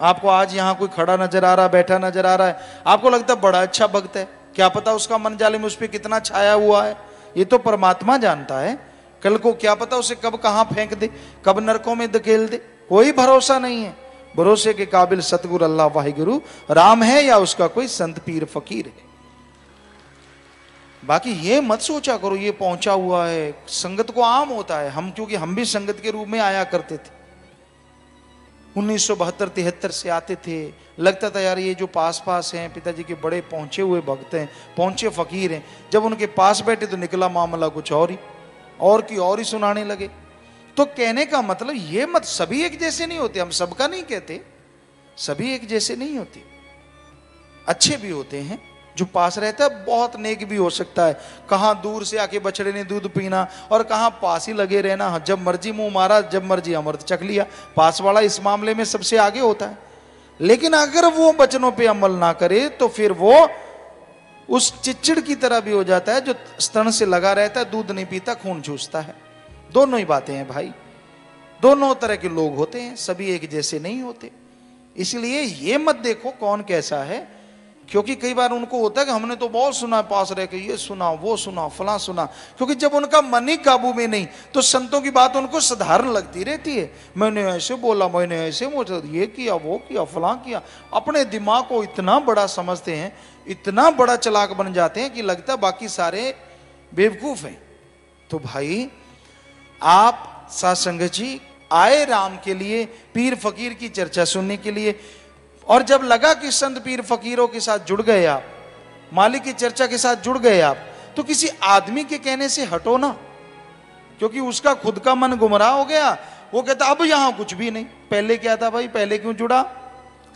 आपको आज यहां कोई खड़ा नजर आ रहा है, बैठा नजर आ रहा है, आपको लगता है बड़ा अच्छा भक्त है, क्या पता उसका मन जालिम उस पर कितना छाया हुआ है, ये तो परमात्मा जानता है। कल को क्या पता उसे कब कहां फेंक दे, कब नरकों में धकेल दे, कोई भरोसा नहीं है। भरोसे के काबिल सतगुरु अल्लाह वाहिगुरु राम है या उसका कोई संत पीर फकीर है। बाकी ये मत सोचा करो ये पहुंचा हुआ है, संगत को आम होता है। हम क्योंकि हम भी संगत के रूप में आया करते थे, 1972-73 से आते थे, लगता था यार ये जो पास पास हैं पिताजी के बड़े पहुंचे हुए भक्त हैं, पहुंचे फकीर हैं। जब उनके पास बैठे तो निकला मामला कुछ और ही, और की और ही सुनाने लगे। तो कहने का मतलब ये मत, सभी एक जैसे नहीं होते, हम सबका नहीं कहते, सभी एक जैसे नहीं होते। अच्छे भी होते हैं, जो पास रहता है बहुत नेक भी हो सकता है। कहां दूर से आके बछड़े ने दूध पीना और कहां पास ही लगे रहना, जब मर्जी मुंह मारा, जब मर्जी अमृत चख लिया। पास वाला इस मामले में सबसे आगे होता है। लेकिन अगर वो वचनों पे अमल ना करे तो फिर वो उस चिच्चिड़ की तरह भी हो जाता है जो स्तन से लगा रहता है, दूध नहीं पीता, खून चूसता है। दोनों ही बातें हैं भाई, दोनों तरह के लोग होते हैं, सभी एक जैसे नहीं होते। इसलिए ये मत देखो कौन कैसा है, क्योंकि कई बार उनको होता है कि हमने तो बहुत सुना पास रह के, ये सुना वो सुना फलां सुना, क्योंकि जब उनका मन ही काबू में नहीं तो संतों की बात उनको साधारण लगती रहती है। मैंने ऐसे बोला, मैंने ऐसे बोला, ये किया वो किया फलां किया, अपने दिमाग को इतना बड़ा समझते हैं, इतना बड़ा चालाक बन जाते हैं कि लगता है बाकी सारे बेवकूफ हैं। तो भाई आप साथ संगत जी आए राम के लिए, पीर फकीर की चर्चा सुनने के लिए, और जब लगा कि संत पीर फकीरों के साथ जुड़ गए आप, मालिक की चर्चा के साथ जुड़ गए आप, तो किसी आदमी के कहने से हटो ना, क्योंकि उसका खुद का मन गुमराह हो गया। वो कहता अब यहां कुछ भी नहीं, पहले क्या था भाई, पहले क्यों जुड़ा।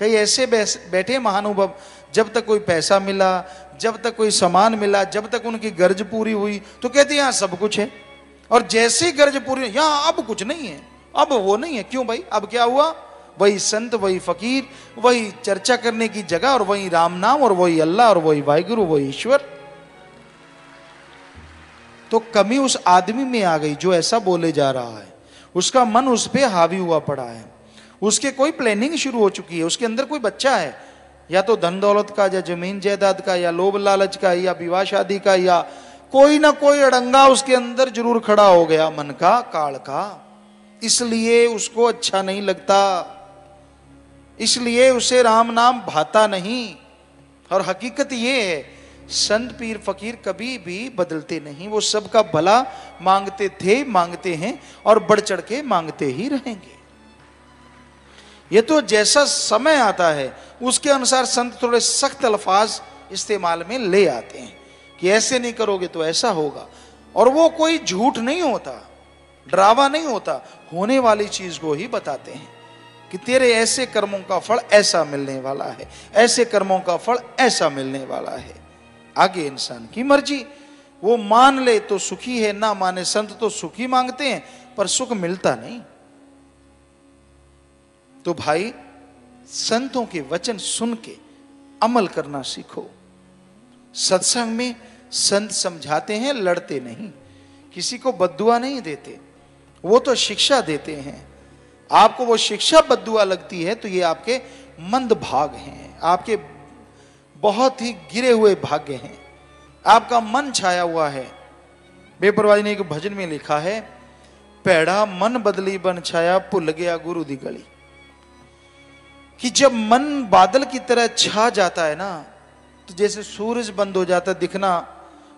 कई ऐसे बैठे महानुभव, जब तक कोई पैसा मिला, जब तक कोई सामान मिला, जब तक उनकी गर्ज पूरी हुई तो कहते यहां सब कुछ है, और जैसे ही गर्ज पूरी, यहां अब कुछ नहीं है, अब वो नहीं है। क्यों भाई, अब क्या हुआ, वही संत, वही फकीर, वही चर्चा करने की जगह, और वही राम नाम, और वही अल्लाह, और वही वाहिगुरु, वही ईश्वर। तो कमी उस आदमी में आ गई जो ऐसा बोले जा रहा है, उसका मन उस पर हावी हुआ पड़ा है, उसके कोई प्लानिंग शुरू हो चुकी है, उसके अंदर कोई बच्चा है, या तो धन दौलत का, या जमीन जायदाद का, या लोभ लालच का, या विवाह शादी का, या कोई ना कोई अड़ंगा उसके अंदर जरूर खड़ा हो गया, मन का काल का। इसलिए उसको अच्छा नहीं लगता, इसलिए उसे राम नाम भाता नहीं। और हकीकत ये है, संत पीर फकीर कभी भी बदलते नहीं, वो सबका भला मांगते थे, मांगते हैं, और बढ़ चढ़ के मांगते ही रहेंगे। ये तो जैसा समय आता है उसके अनुसार संत थोड़े सख्त अल्फाज इस्तेमाल में ले आते हैं कि ऐसे नहीं करोगे तो ऐसा होगा, और वो कोई झूठ नहीं होता, डरावा नहीं होता, होने वाली चीज को ही बताते हैं कि तेरे ऐसे कर्मों का फल ऐसा मिलने वाला है, ऐसे कर्मों का फल ऐसा मिलने वाला है। आगे इंसान की मर्जी, वो मान ले तो सुखी है, ना माने। संत तो सुखी मांगते हैं पर सुख मिलता नहीं। तो भाई संतों के वचन सुन के अमल करना सीखो। सत्संग में संत समझाते हैं, लड़ते नहीं, किसी को बद्दुआ नहीं देते, वो तो शिक्षा देते हैं। आपको वो शिक्षा बद्दुआ लगती है तो ये आपके मंद भाग हैं, आपके बहुत ही गिरे हुए भाग्य हैं, आपका मन छाया हुआ है। बेपरवाही ने एक भजन में लिखा है, पैड़ा मन बदली बन छाया, भुल गया गुरु दी गली। कि जब मन बादल की तरह छा जाता है ना, तो जैसे सूरज बंद हो जाता दिखना,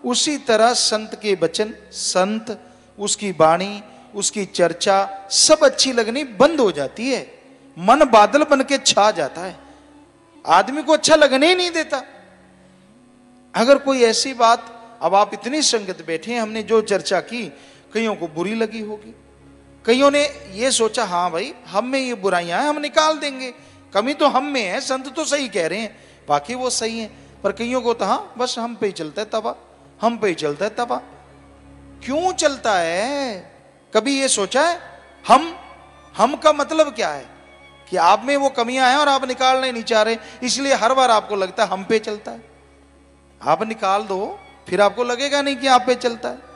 उसी तरह संत के वचन, संत, उसकी वाणी, उसकी चर्चा सब अच्छी लगनी बंद हो जाती है। मन बादल बन के छा जाता है, आदमी को अच्छा लगने ही नहीं देता। अगर कोई ऐसी बात, अब आप इतनी संगत बैठे हैं, हमने जो चर्चा की कईयों को बुरी लगी होगी, कईयों ने ये सोचा हाँ भाई हम में ये बुराइयां हैं, हम निकाल देंगे, कमी तो हम में है, संत तो सही कह रहे हैं, बाकी वो सही है। पर कईयों को तो हाँ बस हम पे ही चलता है तबा, हम पे ही चलता है तबा। क्यों चलता है? कभी ये सोचा है हम का मतलब क्या है? कि आप में वो कमियां हैं और आप निकालने नहीं चाह रहे, इसलिए हर बार आपको लगता है हम पे चलता है। आप निकाल दो, फिर आपको लगेगा नहीं कि आप पे चलता है।